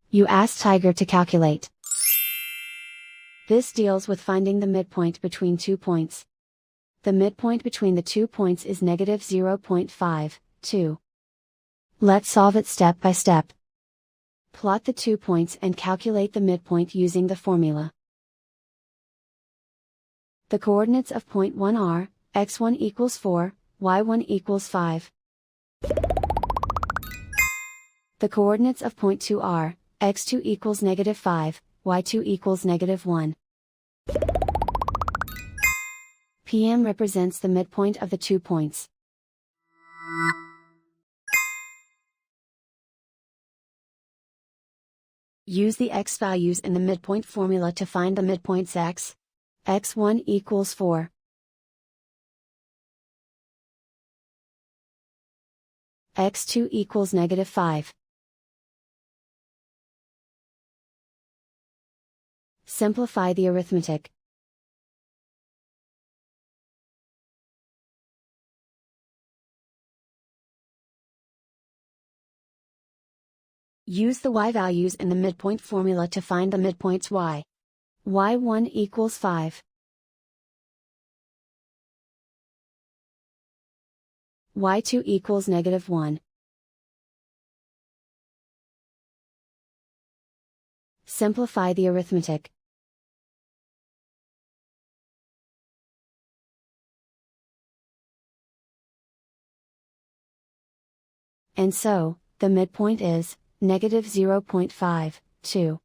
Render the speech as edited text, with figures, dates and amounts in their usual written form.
You ask Tiger to calculate. This deals with finding the midpoint between 2 points. The midpoint between the 2 points is negative 0.52. Let's solve it step by step. Plot the 2 points and calculate the midpoint using the formula. The coordinates of point 1 are, x1 equals 4, y1 equals 5. The coordinates of point 2 are, x2 equals negative 5, y2 equals negative 1. PM represents the midpoint of the 2 points. Use the x values in the midpoint formula to find the midpoints x. x1 equals 4. x2 equals negative 5. Simplify the arithmetic. Use the y values in the midpoint formula to find the midpoints y. y1 equals 5. y2 equals negative 1. Simplify the arithmetic. And so, the midpoint is negative 0.52.